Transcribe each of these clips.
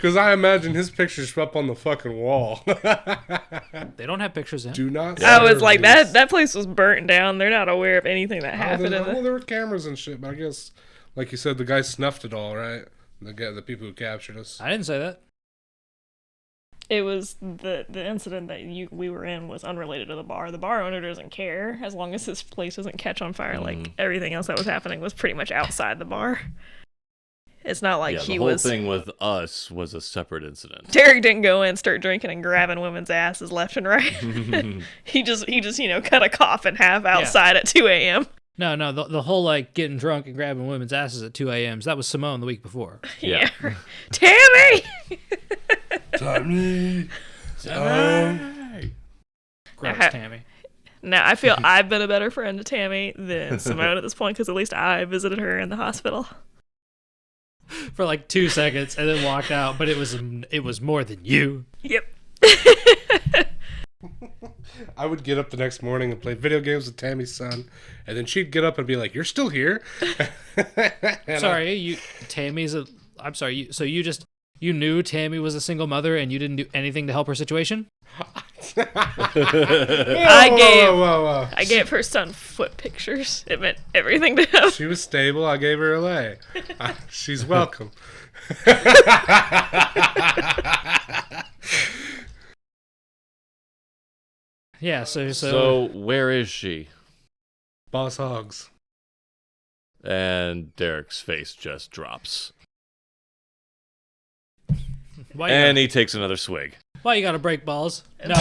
Because I imagine his picture's up on the fucking wall. They don't have pictures in. Do not. I was like, that place was burnt down. They're not aware of anything that happened. Well, there were cameras and shit, but I guess, like you said, the guy snuffed it all, right? The people who captured us. I didn't say that. It was the incident that we were in was unrelated to the bar. The bar owner doesn't care as long as his place doesn't catch on fire. Like everything else that was happening was pretty much outside the bar. It's not like he was. The whole thing with us was a separate incident. Derek didn't go in, start drinking and grabbing women's asses left and right. he just cut a cough in half outside at 2 a.m. No, the whole like getting drunk and grabbing women's asses at 2 a.m. That was Simone the week before. Yeah. Tammy! Tammy! Gross, Tammy. Now, I feel I've been a better friend to Tammy than Simone at this point, because at least I visited her in the hospital. For like 2 seconds and then walked out, but it was more than you. Yep. I would get up the next morning and play video games with Tammy's son, and then she'd get up and be like, "You're still here?" I'm sorry. So you knew Tammy was a single mother and you didn't do anything to help her situation? I gave her son foot pictures. It meant everything to him. She was stable. I gave her a lay. She's welcome. Yeah, So where is she? Boss Hogs. And Derek's face just drops. And he takes another swig. Why you gotta break balls? No.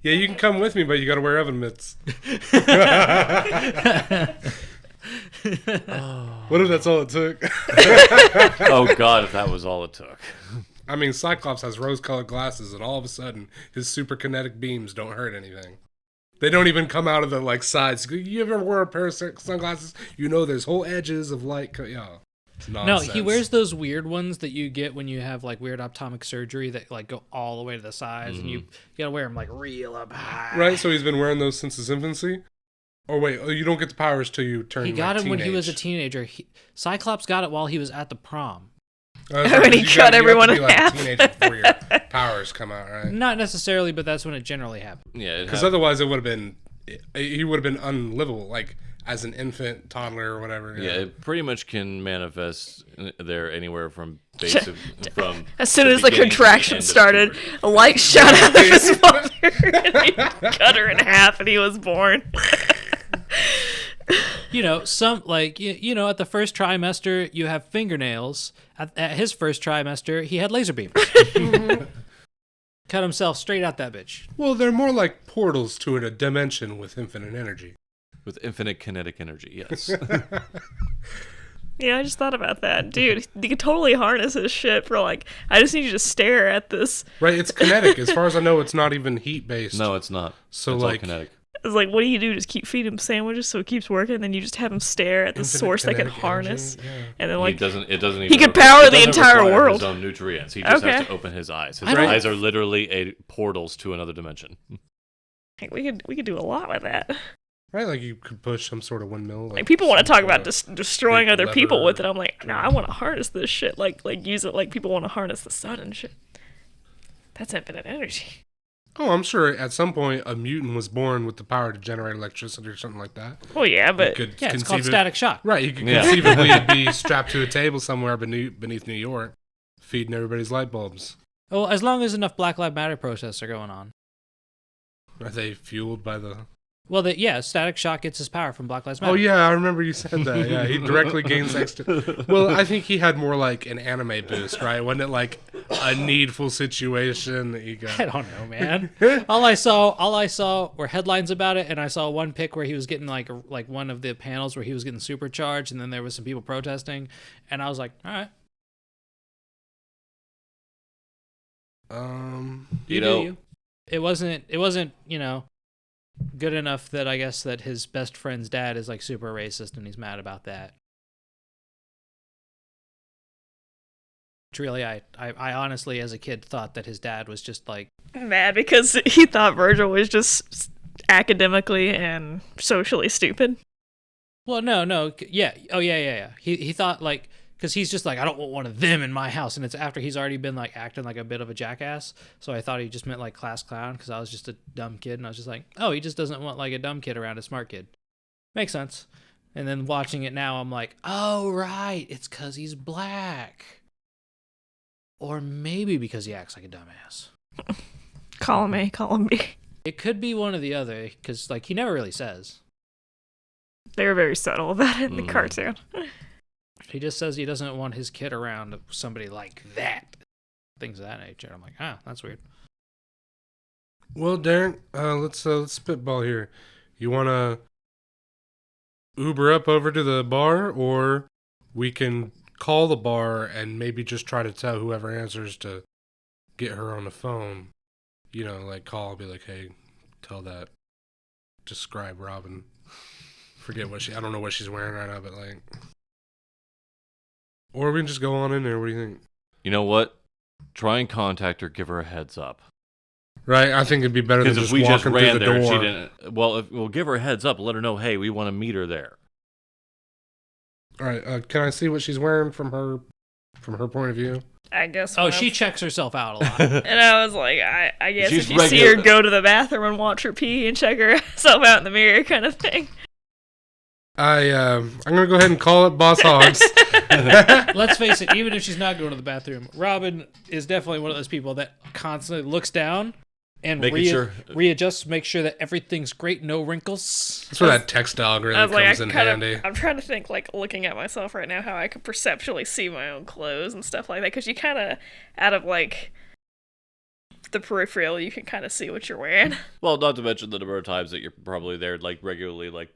Yeah, you can come with me, but you gotta wear oven mitts. What if that's all it took? Oh God, if that was all it took. I mean, Cyclops has rose-colored glasses, and all of a sudden, his super kinetic beams don't hurt anything. They don't even come out of the like sides. You ever wear a pair of sunglasses? You know there's whole edges of light. No, he wears those weird ones that you get when you have like weird optomic surgery that like go all the way to the sides, and you gotta wear them like real up high. Right, so he's been wearing those since his infancy. Oh wait, you don't get the powers till you turn. He got him when he was a teenager. Cyclops got it while he was at the prom. When he cut everyone in half. Teenager before your powers come out, right? Not necessarily, but that's when it generally happens. Yeah, because otherwise it would have been, he would have been unlivable, like as an infant, toddler, or whatever. Yeah, it pretty much can manifest there anywhere from basic from. As soon as the contraction started, a light shot out of his mother, and he cut her in half, and he was born. You know, some like you know, at the first trimester you have fingernails. At his first trimester, he had laser beams. Cut himself straight out that bitch. Well, they're more like portals to a dimension with infinite energy. With infinite kinetic energy, yes. Yeah, I just thought about that. Dude, you could totally harness his shit for like, I just need you to stare at this. Right, it's kinetic. As far as I know, it's not even heat-based. No, it's not. So it's like, all kinetic. It's like, what do you do? Just keep feeding him sandwiches so it keeps working, and then you just have him stare at the source that can harness. Yeah. And then like, it doesn't even he could power the entire world. His own nutrients. He just has to open his eyes. His eyes are literally portals to another dimension. We could do a lot with that. Right, like you could push some sort of windmill. Like people want to talk about destroying other people with it. I'm like, no, I want to harness this shit. Like use it like people want to harness the sun and shit. That's infinite energy. Oh, I'm sure at some point a mutant was born with the power to generate electricity or something like that. Well, yeah, but it's called static shock. Right, you could conceivably be strapped to a table somewhere beneath New York, feeding everybody's light bulbs. Well, as long as enough Black Lives Matter protests are going on. Are they fueled by the... Well, static shock gets his power from Black Lives Matter. Oh, yeah, I remember you said that. Yeah, he directly gains extra... Well, I think he had more like an anime boost, right? Wasn't it like a needful situation that he got? I don't know, man. all I saw were headlines about it, and I saw one pic where he was getting like one of the panels where he was getting supercharged, and then there was some people protesting, and I was like, all right. It wasn't, good enough that I guess that his best friend's dad is like super racist and he's mad about that. Which really, I honestly as a kid thought that his dad was just like mad because he thought Virgil was just academically and socially stupid. Well, no, yeah, oh yeah. He thought like because he's just like, I don't want one of them in my house, and it's after he's already been like acting like a bit of a jackass. So I thought he just meant like class clown because I was just a dumb kid, and I was just like, oh, he just doesn't want like a dumb kid around a smart kid. Makes sense. And then watching it now, I'm like, oh right, it's because he's black, or maybe because he acts like a dumbass. Column A, column B. It could be one or the other because like he never really says. They were very subtle about it in the cartoon. He just says he doesn't want his kid around somebody like that. Things of that nature. I'm like, that's weird. Well, Darren, let's spitball here. You want to Uber up over to the bar, or we can call the bar and maybe just try to tell whoever answers to get her on the phone. You know, like call, be like, hey, tell that, describe Robin. Forget I don't know what she's wearing right now, but like... Or we can just go on in there. What do you think? You know what? Try and contact her. Give her a heads up. Right, I think it'd be better than just walking through the door. And she didn't, we'll give her a heads up. Let her know, hey, we want to meet her there. All right, can I see what she's wearing from her point of view? I guess. Oh, she checks herself out a lot. And I was like, I guess She's if you see her go to the bathroom and watch her pee and check herself out in the mirror, kind of thing. I'm gonna go ahead and call it Boss Hogs. Let's face it, even if she's not going to the bathroom, Robin is definitely one of those people that constantly looks down and readjusts, make sure that everything's great, no wrinkles. That's where that text algorithm comes in handy. I'm trying to think, like, looking at myself right now, how I could perceptually see my own clothes and stuff like that, because you kind of, out of, like, the peripheral, you can kind of see what you're wearing. Well, not to mention the number of times that you're probably there, like, regularly, like,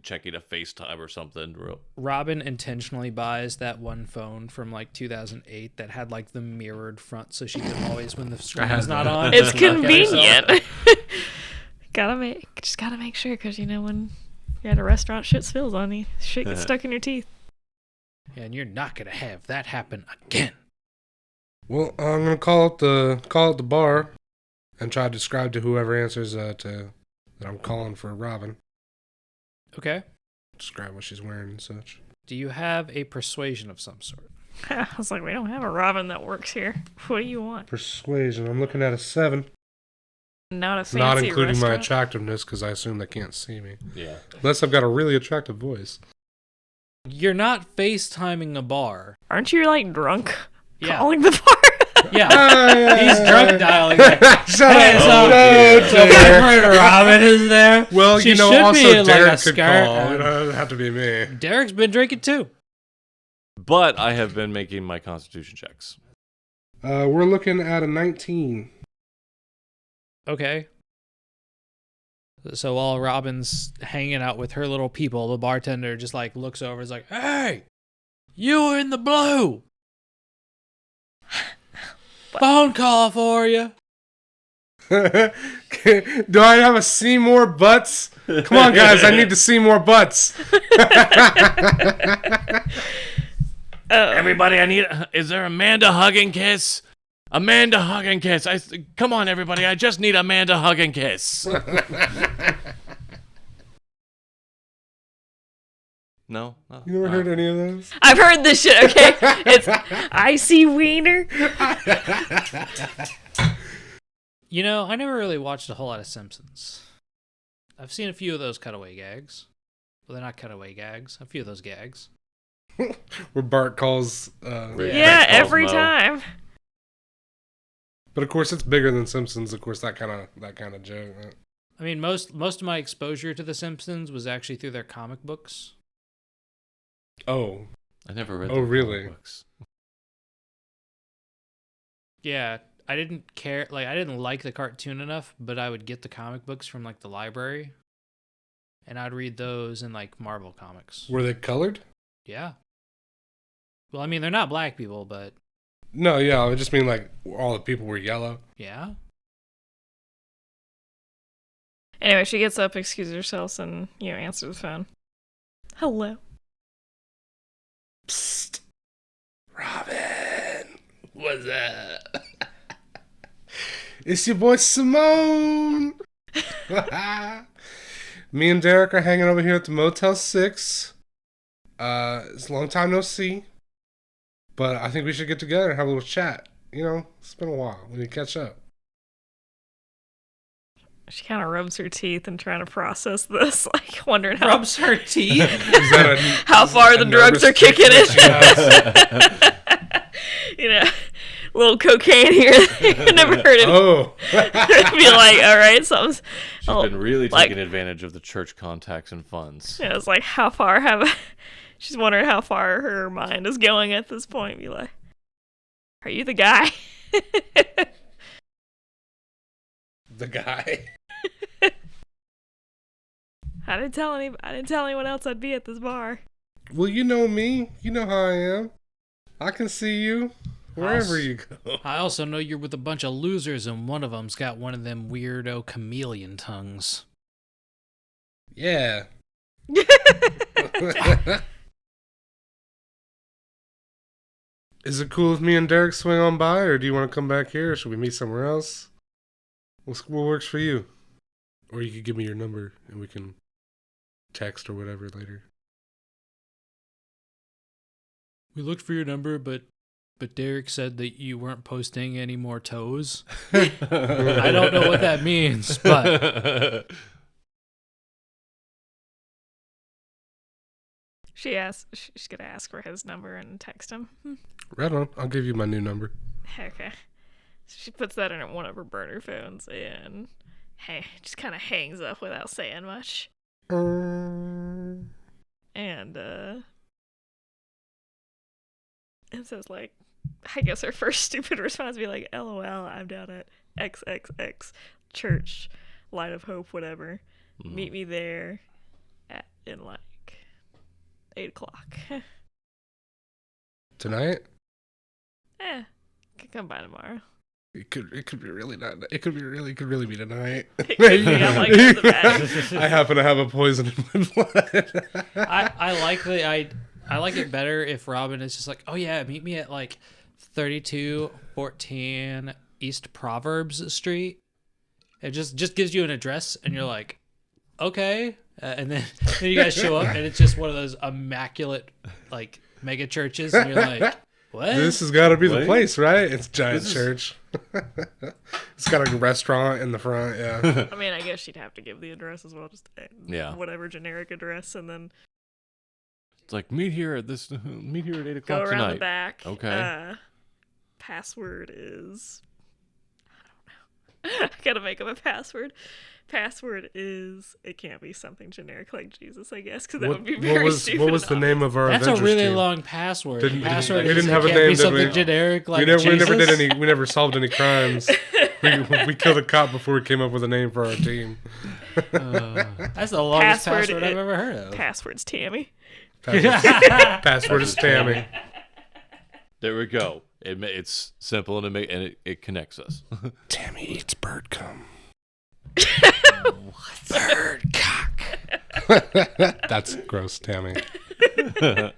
checking a FaceTime or something. Robin intentionally buys that one phone from, like, 2008 that had, like, the mirrored front, so she can always, when the screen is not on... It's convenient. Just gotta make sure, because, you know, when you're at a restaurant, shit spills on you. Shit gets stuck in your teeth. Yeah, and you're not gonna have that happen again. Well, I'm gonna call it the bar, and try to describe to whoever answers that I'm calling for Robin. Okay. Describe what she's wearing and such. Do you have a persuasion of some sort? I was like, we don't have a Robin that works here. What do you want? Persuasion. I'm looking at a 7. Not a fancy Not including my restaurant. attractiveness, because I assume they can't see me. Yeah. Unless I've got a really attractive voice. You're not FaceTiming a bar. Aren't you, like, drunk? Yeah. Calling the bar? Yeah. He's drunk dialing. Shut up. So Robin is there. Well, She you know, should also be in, like, Derek a could skirt call. and- It doesn't have to be me. Derek's been drinking too. But I have been making my constitution checks. We're looking at a 19. Okay. So while Robin's hanging out with her little people, the bartender just like looks over and is like, hey, you were in the blue. Phone call for you. Do I have a see more butts? Come on, guys, I need to see more butts. Everybody, is there Amanda hug and kiss? Amanda hug and kiss. Come on, everybody, I just need Amanda hug and kiss. No? You never heard any of those? I've heard this shit, okay? It's icy wiener. You know, I never really watched a whole lot of Simpsons. I've seen a few of those cutaway gags. Well, they're not cutaway gags. A few of those gags. Where Bart calls... Yeah, every time. But of course, it's bigger than Simpsons. Of course, that kind of joke. I mean, most of my exposure to The Simpsons was actually through their comic books. Oh. I never read. Oh, really? Books. Yeah, I didn't care. Like, I didn't like the cartoon enough, but I would get the comic books from like the library, and I'd read those in like Marvel comics. Were they colored? Yeah. Well, I mean, they're not black people, but No, yeah, I just mean like all the people were yellow. yeah. Anyway, she gets up, excuses herself, and, you know, answers the phone. Hello. Psst. Robin. What's that? It's your boy Simone. Me and Derek are hanging over here at the Motel 6. It's a long time no see. But I think we should get together and have a little chat. You know, it's been a while. We need to catch up. She kind of rubs her teeth and trying to process this, like wondering how Rubs her teeth. Is that how far the drugs are kicking in. You know, a little cocaine here. I've never heard it. Oh. Be like, all right, something's. She's been really taking advantage of the church contacts and funds. Yeah, it's like, how far she's wondering how far her mind is going at this point. Be like, are you the guy? The guy. I didn't tell anyone else I'd be at this bar. Well, you know me. You know how I am. I can see you wherever you go. I also know you're with a bunch of losers, and one of them's got one of them weirdo chameleon tongues. Yeah. Is it cool if me and Derek swing on by, or do you want to come back here, or should we meet somewhere else? What works for you? Or you could give me your number, and we can text or whatever later. We looked for your number, but Derek said that you weren't posting any more toes. I don't know what that means, but she's gonna ask for his number and text him. Right on. I'll give you my new number. Okay. So she puts that in one of her burner phones and just kind of hangs up without saying much. And says, like, I guess her first stupid response would be like, LOL, I'm down at XXX Church, Light of Hope, whatever. Meet me there in like 8 o'clock. Tonight? Could come by tomorrow. It could be really not. It could really be tonight. It could be, I'm like, that's bad. I happen to have a poison in my blood. I like it better if Robin is just like, oh yeah, meet me at like 3214 East Proverbs Street. It just gives you an address, and you're like, okay, and then you guys show up, and it's just one of those immaculate like mega churches, and you're like, what? This has got to be the place, right? It's a giant church. It's got a restaurant in the front. Yeah. I mean, I guess she'd have to give the address as well, just whatever generic address, and then it's like meet here at 8 o'clock go around tonight. the back. Okay. Password is, I don't know. I gotta make up a password. Password is, it can't be something generic like Jesus, I guess, because that would be very stupid. What was the name of our That's Avengers a really team? long password. We Didn't have a can't name, be did something we? generic like we never Jesus. did any. We never solved any crimes. we killed a cop before we came up with a name for our team. That's the longest password I've ever heard of. Password's Tammy. Password is Tammy. There we go. It's simple and it connects us. Tammy eats bird cum. Bird cock. That's gross, Tammy. Tammy,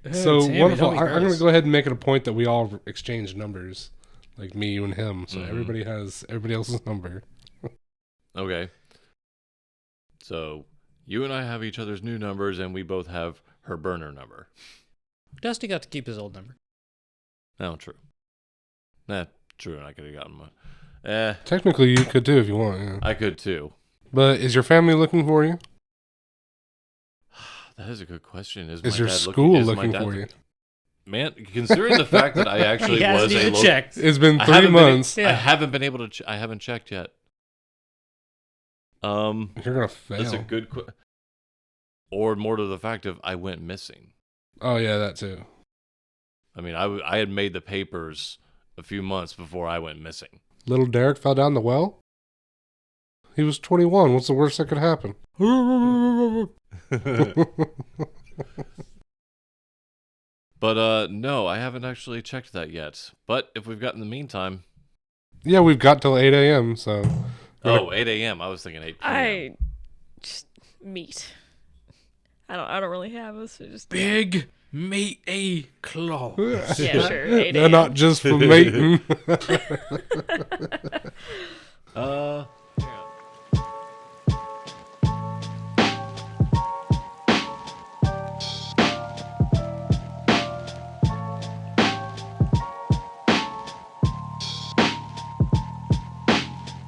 Wonderful. don't be I'm going to gross. go ahead and make it a point that we all exchange numbers, like me, you, and him. So everybody has everybody else's number. Okay. So you and I have each other's new numbers, and we both have her burner number. Dusty got to keep his old number. No, true. True. And I could have gotten my. Technically, you could too if you want. Yeah. I could too. But is your family looking for you? That is a good question. Is your school looking for you? Man, considering the fact that I actually He hasn't was even a checked. It's been I 3 haven't been- months. Yeah. I haven't been able to. I haven't checked yet. You're gonna fail. That's a good or more to the fact of I went missing. Oh yeah, that too. I mean, I had made the papers a few months before I went missing. Little Derek fell down the well. He was 21. What's the worst that could happen? But no, I haven't actually checked that yet. But if we've got in the meantime, Yeah, we've got till 8 a.m. So 8 a.m. I was thinking 8 p.m. I just meat. I don't really have a so just Big meaty claw. yeah, sure. 8 they're a.m. not just for mating.